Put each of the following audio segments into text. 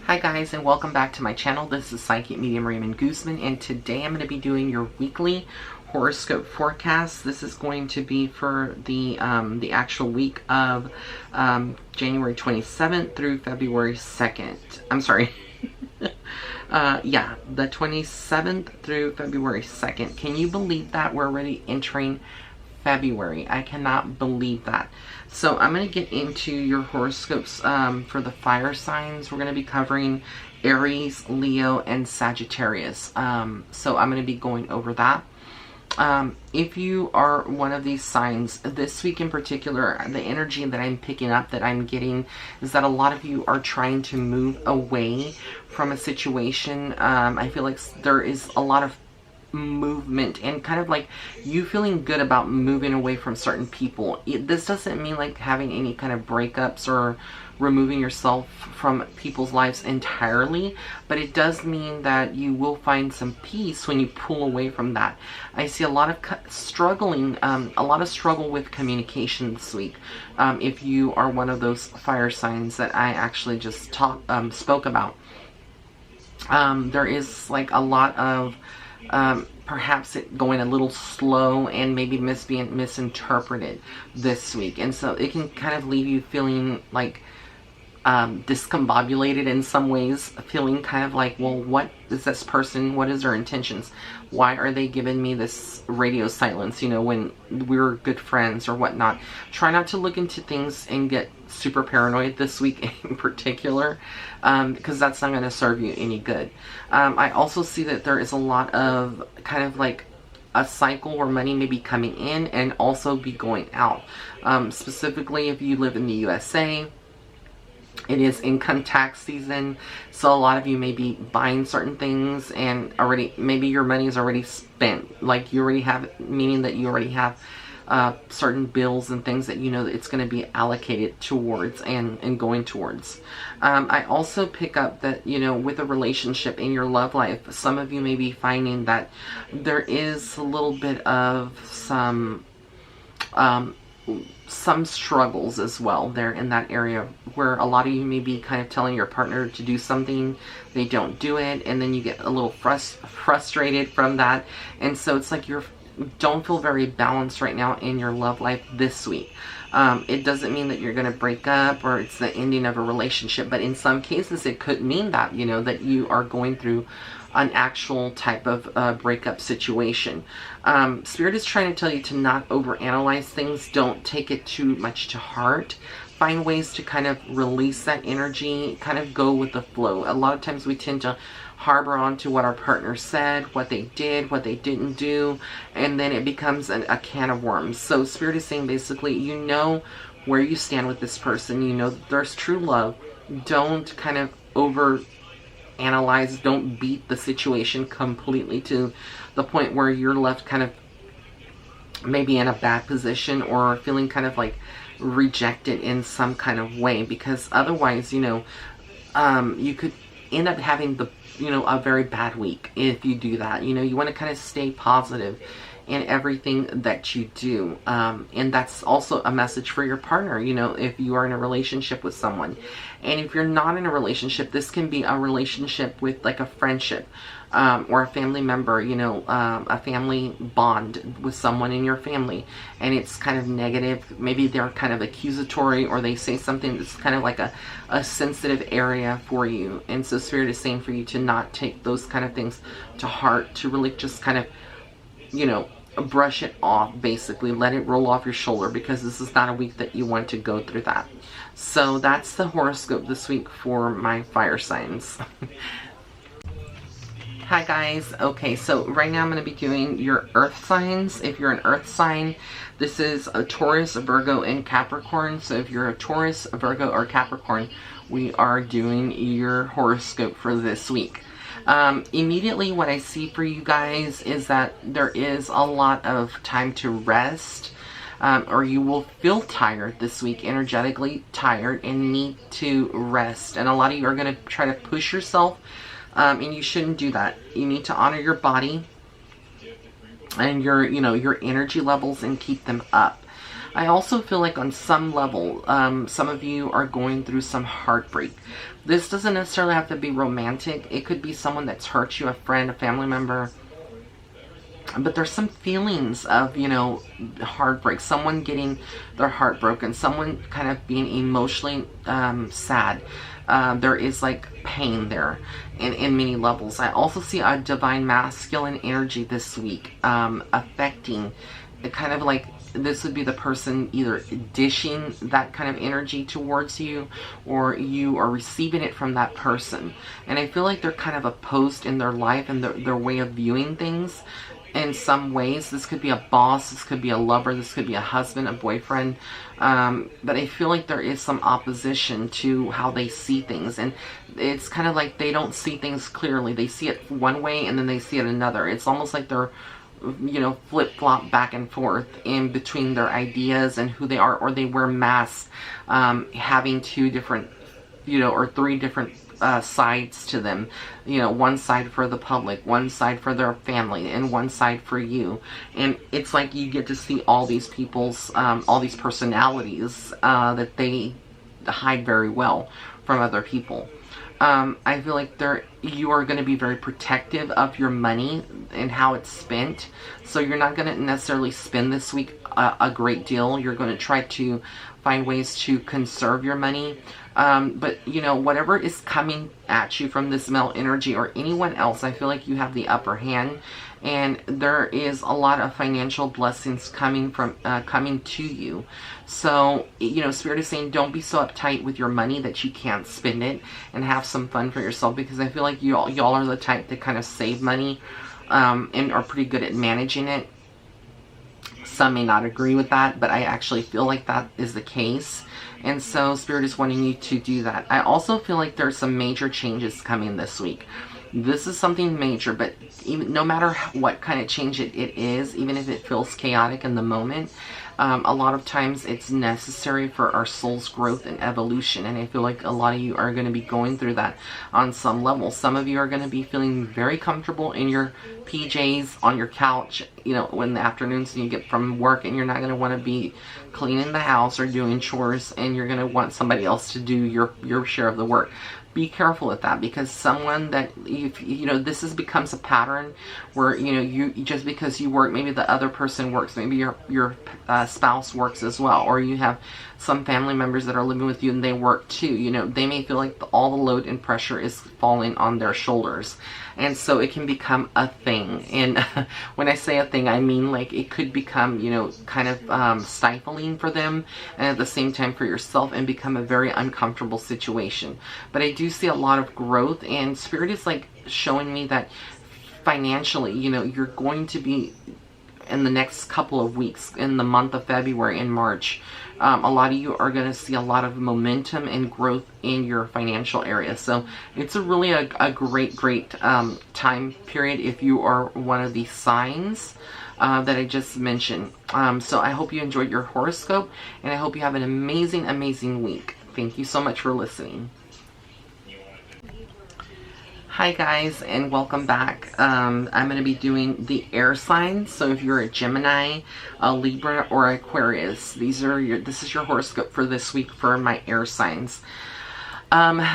Hi guys, and welcome back to my channel. This is Psychic Medium Raymond Guzman, and today I'm going to be doing your weekly horoscope forecast. This is going to be for the actual week of January 27th through February 2nd. I'm sorry. Yeah, the 27th through February 2nd. Can you believe that we're already entering February? I cannot believe that. So I'm going to get into your horoscopes for the fire signs. We're going to be covering Aries, Leo, and Sagittarius. So I'm going to be going over that. If you are one of these signs, this week in particular, the energy that I'm picking up, that I'm getting, is that a lot of you are trying to move away from a situation. I feel like there is a lot of movement and kind of like you feeling good about moving away from certain people. This doesn't mean like having any kind of breakups or removing yourself from people's lives entirely, but it does mean that you will find some peace when you pull away from that. I see a lot of struggling, a lot of struggle with communication this week. If you are one of those fire signs that I actually just spoke about, there is like a lot of perhaps it going a little slow and maybe being misinterpreted this week, and so it can kind of leave you feeling like discombobulated in some ways, feeling kind of like, well, what is this person, what is their intentions, why are they giving me this radio silence, you know, when we're good friends or whatnot. Try not to look into things and get super paranoid this week in particular, because that's not going to serve you any good. I also see that there is a lot of kind of like a cycle where money may be coming in and also be going out. Specifically, if you live in the USA, it is income tax season, so a lot of you may be buying certain things and already, maybe your money is already spent, like you already have, meaning that you already have certain bills and things that you know that it's going to be allocated towards and going towards. I also pick up that, you know, with a relationship in your love life, some of you may be finding that there is a little bit of some struggles as well there in that area, where a lot of you may be kind of telling your partner to do something, they don't do it, and then you get a little frustrated from that, and so it's like you don't feel very balanced right now in your love life this week. It doesn't mean that you're going to break up or it's the ending of a relationship, but in some cases it could mean that, you know, that you are going through an actual type of breakup situation. Spirit is trying to tell you to not overanalyze things. Don't take it too much to heart. Find ways to kind of release that energy, kind of go with the flow. A lot of times we tend to harbor onto what our partner said, what they did, what they didn't do, and then it becomes a can of worms. So Spirit is saying basically, you know where you stand with this person, you know that there's true love. Don't kind of overanalyze, don't beat the situation completely to the point where you're left kind of maybe in a bad position or feeling kind of like rejected in some kind of way, because otherwise, you know, you could end up having a very bad week if you do that. You know, you want to kind of stay positive in everything that you do, and that's also a message for your partner. You know, if you are in a relationship with someone, and if you're not in a relationship, this can be a relationship with like a friendship, or a family member, you know, a family bond with someone in your family, and it's kind of negative. Maybe they're kind of accusatory, or they say something that's kind of like a sensitive area for you, and so Spirit is saying for you to not take those kind of things to heart, to really just kind of, you know, brush it off, basically let it roll off your shoulder, because this is not a week that you want to go through that. So that's the horoscope this week for my fire signs. Hi guys. Okay, so right now I'm going to be doing your earth signs. If you're an earth sign, this is a Taurus, a Virgo, and Capricorn. So if you're a Taurus, a Virgo, or Capricorn, we are doing your horoscope for this week. Immediately what I see for you guys is that there is a lot of time to rest, or you will feel tired this week, energetically tired, and need to rest. And a lot of you are going to try to push yourself, and you shouldn't do that. You need to honor your body and your energy levels and keep them up. I also feel like on some level, some of you are going through some heartbreak. This doesn't necessarily have to be romantic. It could be someone that's hurt you, a friend, a family member. But there's some feelings of, you know, heartbreak. Someone getting their heart broken. Someone kind of being emotionally sad. There is like pain there in many levels. I also see a divine masculine energy this week affecting kind of like, this would be the person either dishing that kind of energy towards you, or you are receiving it from that person. And I feel like they're kind of opposed in their life and their way of viewing things in some ways. This could be a boss, this could be a lover, this could be a husband, a boyfriend. But I feel like there is some opposition to how they see things. And it's kind of like they don't see things clearly. They see it one way and then they see it another. It's almost like they're, you know, flip-flop back and forth in between their ideas and who they are, or they wear masks, having two different, you know, or three different sides to them. You know, one side for the public, one side for their family, and one side for you. And it's like you get to see all these people's, all these personalities that they hide very well from other people. I feel like you are going to be very protective of your money and how it's spent. So you're not going to necessarily spend this week a great deal. You're going to try to find ways to conserve your money. But, you know, whatever is coming at you from this male energy or anyone else, I feel like you have the upper hand. And there is a lot of financial blessings coming to you. So, you know, Spirit is saying don't be so uptight with your money that you can't spend it, and have some fun for yourself, because I feel like y'all are the type that kind of save money and are pretty good at managing it. Some may not agree with that, but I actually feel like that is the case. And so Spirit is wanting you to do that. I also feel like there's some major changes coming this week. This is something major, but even, no matter what kind of change it is, even if it feels chaotic in the moment, a lot of times it's necessary for our soul's growth and evolution. And I feel like a lot of you are going to be going through that on some level. Some of you are going to be feeling very comfortable in your PJs on your couch, you know, when the afternoons and you get from work, and you're not going to want to be cleaning the house or doing chores, and you're going to want somebody else to do your share of the work. Be careful with that, because someone that, you know, this becomes a pattern where, you know, you just because you work, maybe the other person works, maybe your spouse works as well, or you have some family members that are living with you and they work too. You know, they may feel like all the load and pressure is falling on their shoulders, and so it can become a thing. And when I say a thing, I mean like it could become, you know, kind of stifling for them, and at the same time for yourself, and become a very uncomfortable situation. But I do see a lot of growth, and Spirit is like showing me that financially, you know, you're going to be, in the next couple of weeks, in the month of February and March, a lot of you are going to see a lot of momentum and growth in your financial area. So it's really a great time period if you are one of these signs that I just mentioned. So I hope you enjoyed your horoscope, and I hope you have an amazing week. Thank you so much for listening. Hi guys, and welcome back. I'm going to be doing the air signs. So if you're a Gemini, a Libra, or Aquarius, this is your horoscope for this week for my air signs.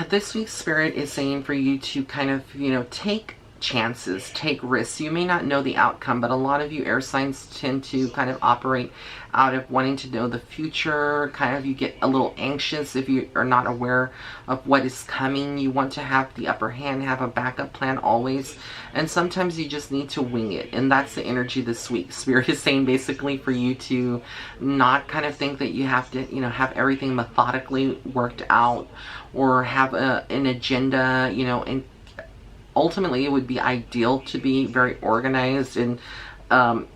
This week's Spirit is saying for you to kind of, you know, take chances, take risks. You may not know the outcome, but a lot of you air signs tend to kind of operate out of wanting to know the future. Kind of, you get a little anxious if you are not aware of what is coming. You want to have the upper hand, have a backup plan always, and sometimes you just need to wing it. And that's the energy this week. Spirit is saying basically for you to not kind of think that you have to, you know, have everything methodically worked out, or have an agenda, you know. And ultimately it would be ideal to be very organized and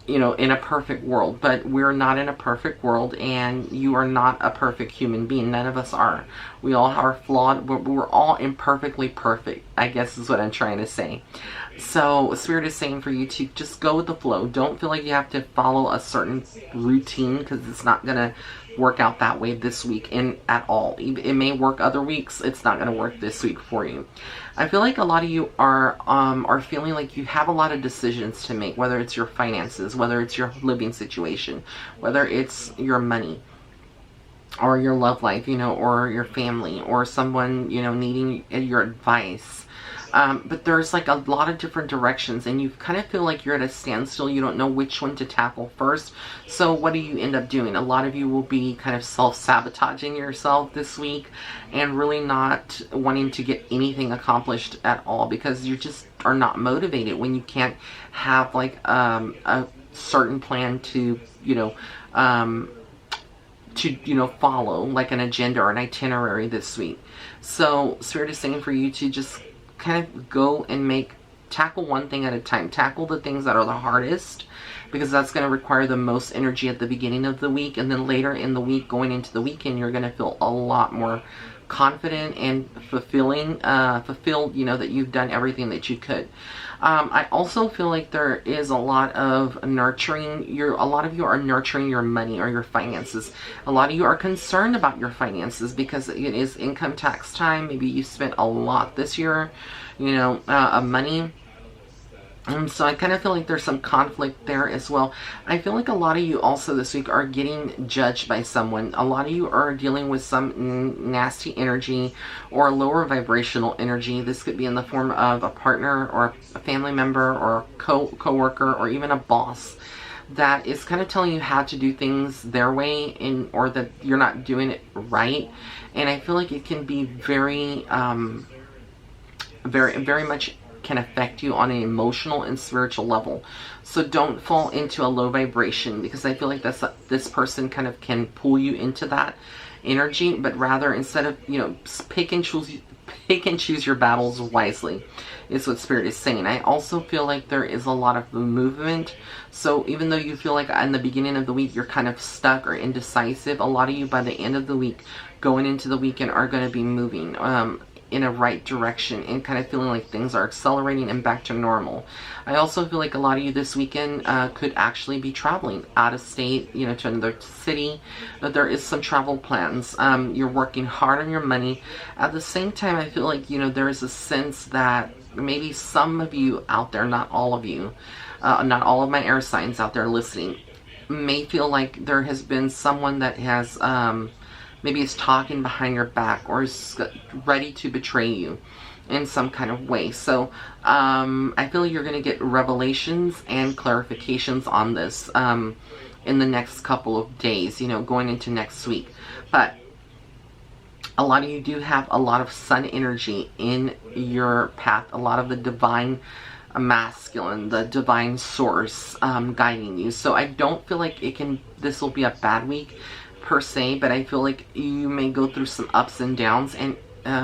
you know, in a perfect world, but we're not in a perfect world, and you are not a perfect human being. None of us are. We all are flawed. We're all imperfectly perfect, I guess is what I'm trying to say. So Spirit is saying for you to just go with the flow. Don't feel like you have to follow a certain routine, because it's not going to work out that way this week at all. It may work other weeks. It's not going to work this week for you. I feel like a lot of you are feeling like you have a lot of decisions to make, whether it's your finances, whether it's your living situation, whether it's your money, or your love life, or your family, or someone, needing your advice. But there's like a lot of different directions, and you kind of feel like you're at a standstill. You don't know which one to tackle first. So what do you end up doing? A lot of you will be kind of self-sabotaging yourself this week and really not wanting to get anything accomplished at all, because you just are not motivated when you can't have like a certain plan to, follow, like an agenda or an itinerary this week. So Spirit is saying for you to just kind of go and tackle one thing at a time. Tackle the things that are the hardest, because that's going to require the most energy at the beginning of the week, and then later in the week, going into the weekend, you're going to feel a lot more confident and fulfilled, that you've done everything that you could. I also feel like there is a lot of nurturing. A lot of you are nurturing your money or your finances. A lot of you are concerned about your finances because it is income tax time. Maybe you spent a lot this year, of money. So I kind of feel like there's some conflict there as well. I feel like a lot of you also this week are getting judged by someone. A lot of you are dealing with some nasty energy or lower vibrational energy. This could be in the form of a partner or a family member or a co-worker or even a boss that is kind of telling you how to do things their way, or that you're not doing it right. And I feel like it can be very, very much can affect you on an emotional and spiritual level. So don't fall into a low vibration, because I feel like this person kind of can pull you into that energy, but rather, instead of, pick and choose your battles wisely, is what Spirit is saying. I also feel like there is a lot of movement. So even though you feel like in the beginning of the week you're kind of stuck or indecisive, a lot of you by the end of the week, going into the weekend, are going to be moving in a right direction and kind of feeling like things are accelerating and back to normal. I also feel like a lot of you this weekend could actually be traveling out of state, to another city. There is some travel plans. You're working hard on your money. At the same time, I feel like, there is a sense that maybe some of you out there, not all of you, not all of my air signs out there listening, may feel like there has been someone that has maybe is talking behind your back or is ready to betray you in some kind of way. So I feel you're going to get revelations and clarifications on this in the next couple of days, going into next week. But a lot of you do have a lot of sun energy in your path, a lot of the divine masculine, the divine source guiding you. So I don't feel like this will be a bad week per se, but I feel like you may go through some ups and downs. And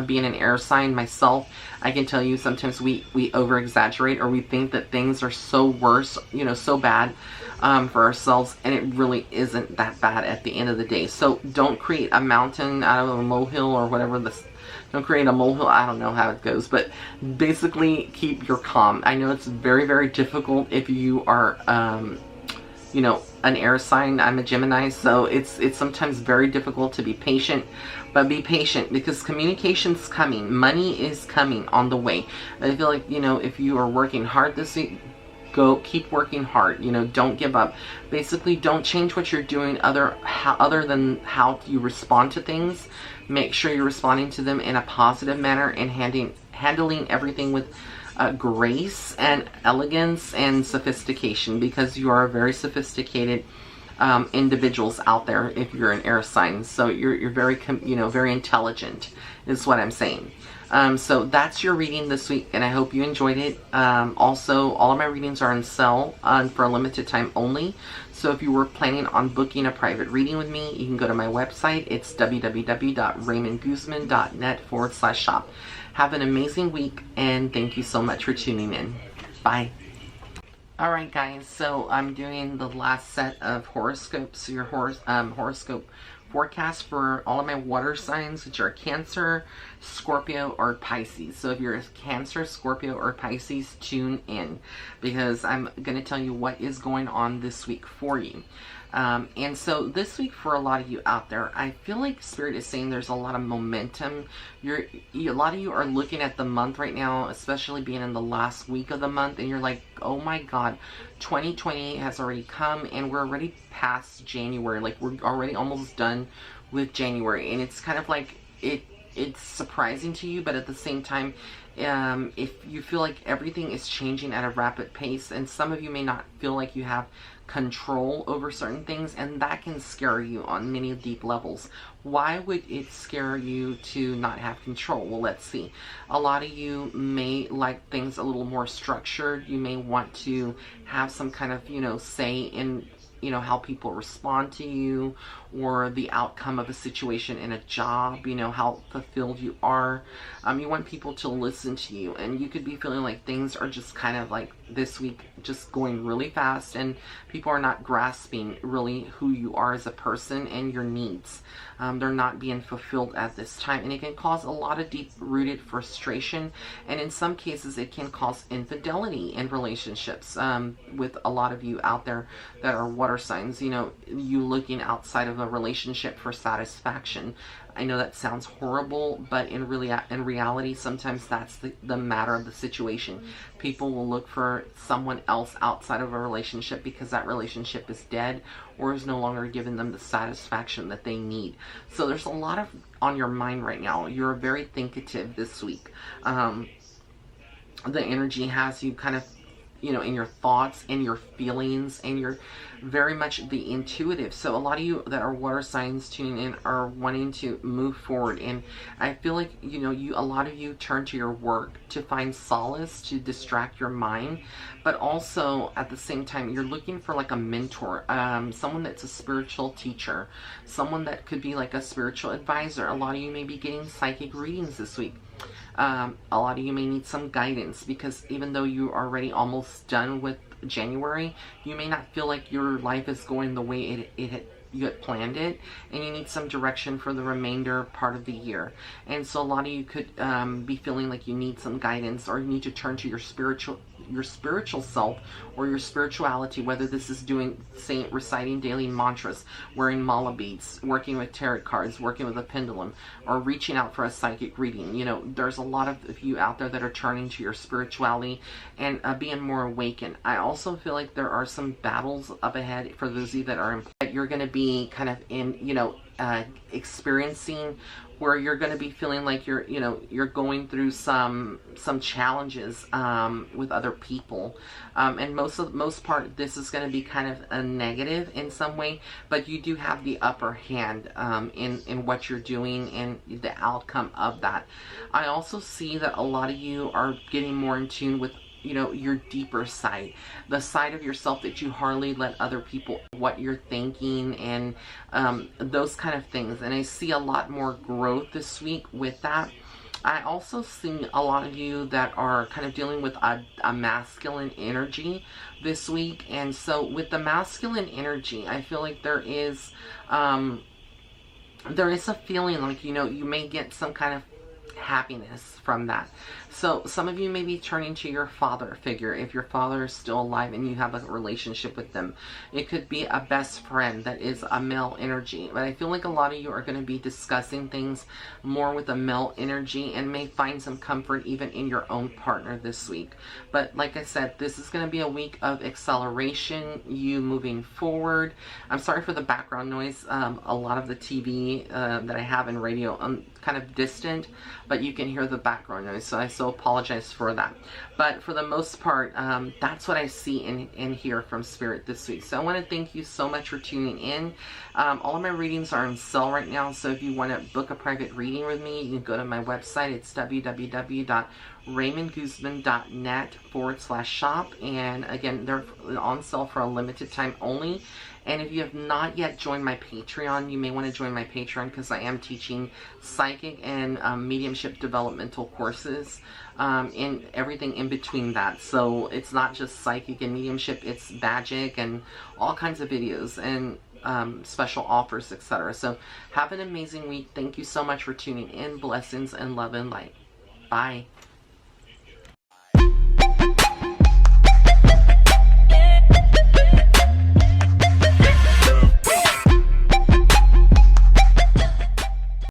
being an air sign myself, I can tell you sometimes we over exaggerate, or we think that things are so worse, so bad for ourselves, and it really isn't that bad at the end of the day. So don't create a mountain out of a molehill, or whatever don't create a molehill. I don't know how it goes, but basically keep your calm. I know it's very, very difficult if you are an air sign. I'm a Gemini, so it's sometimes very difficult to be patient, but be patient, because communication's coming, money is coming on the way. I feel like, if you are working hard this week, keep working hard, don't give up. Basically, don't change what you're doing other than how you respond to things. Make sure you're responding to them in a positive manner and handling everything with grace and elegance and sophistication, because you are very sophisticated individuals out there if you're an air sign. So you're very very intelligent is what I'm saying. So that's your reading this week, and I hope you enjoyed it. Also, all of my readings are on sale for a limited time only. So if you were planning on booking a private reading with me, you can go to my website. It's www.raymondguzman.net/shop. Have an amazing week, and thank you so much for tuning in. Bye. Alright guys, so I'm doing the last set of horoscopes, your horoscope forecast for all of my water signs, which are Cancer, Scorpio, or Pisces. So if you're a Cancer, Scorpio, or Pisces, tune in, because I'm going to tell you what is going on this week for you. And so this week, for a lot of you out there, I feel like Spirit is saying there's a lot of momentum. A lot of you are looking at the month right now, especially being in the last week of the month, and you're like, oh my God, 2020 has already come, and we're already past January. Like, we're already almost done with January, and it's kind of like it's surprising to you, but at the same time, if you feel like everything is changing at a rapid pace, and some of you may not feel like you have control over certain things, and that can scare you on many deep levels. Why would it scare you to not have control? Well, let's see. A lot of you may like things a little more structured. You may want to have some kind of, say in how people respond to you, or the outcome of a situation in a job, how fulfilled you are. You want people to listen to you, and you could be feeling like things are just kind of like this week just going really fast, and people are not grasping really who you are as a person and your needs. They're not being fulfilled at this time, and it can cause a lot of deep-rooted frustration, and in some cases it can cause infidelity in relationships, with a lot of you out there that are water signs, you looking outside of a relationship for satisfaction. I know that sounds horrible, but in reality, sometimes that's the matter of the situation. People will look for someone else outside of a relationship because that relationship is dead or is no longer giving them the satisfaction that they need. So there's a lot on your mind right now. You're very thinkative this week. The energy has you kind of in your thoughts and your feelings, and you're very much the intuitive. So a lot of you that are water signs tuning in are wanting to move forward, and I feel like a lot of you turn to your work to find solace, to distract your mind, but also at the same time you're looking for like a mentor, someone that's a spiritual teacher, someone that could be like a spiritual advisor. A lot of you may be getting psychic readings this week. A lot of you may need some guidance, because even though you are already almost done with January, you may not feel like your life is going the way you had planned it, and you need some direction for the remainder part of the year. And so a lot of you could be feeling like you need some guidance, or you need to turn to your spiritual self or your spirituality, whether this is reciting daily mantras, wearing mala beads, working with tarot cards, working with a pendulum, or reaching out for a psychic reading. There's a lot of you out there that are turning to your spirituality and being more awakened. I also feel like there are some battles up ahead for those of you that you're going to be kind of in, experiencing, where you're going to be feeling like you're going through some challenges with other people, and most part this is going to be kind of a negative in some way, but you do have the upper hand in what you're doing and the outcome of that. I also see that a lot of you are getting more in tune with your deeper side, the side of yourself that you hardly let other people what you're thinking, and those kind of things. And I see a lot more growth this week with that. I also see a lot of you that are kind of dealing with a masculine energy this week. And so with the masculine energy, I feel like there is a feeling like, you may get some kind of happiness from that. So some of you may be turning to your father figure if your father is still alive and you have a relationship with them. It could be a best friend that is a male energy, but I feel like a lot of you are going to be discussing things more with a male energy and may find some comfort even in your own partner this week. But like I said, this is going to be a week of acceleration, you moving forward. I'm sorry for the background noise. A lot of the TV that I have in radio, I'm kind of distant, but you can hear the background noise, so I so apologize for that. But for the most part, that's what I see and hear from Spirit this week. So I want to thank you so much for tuning in. All of my readings are on sale right now, so if you want to book a private reading with me, you can go to my website. It's www.raymondguzman.net/shop, and again, they're on sale for a limited time only. And if you have not yet joined my Patreon, you may want to join my Patreon, because I am teaching psychic and mediumship developmental courses, and everything in between that. So it's not just psychic and mediumship, it's magic and all kinds of videos. And special offers, etc. So have an amazing week. Thank you so much for tuning in. Blessings and love and light. Bye.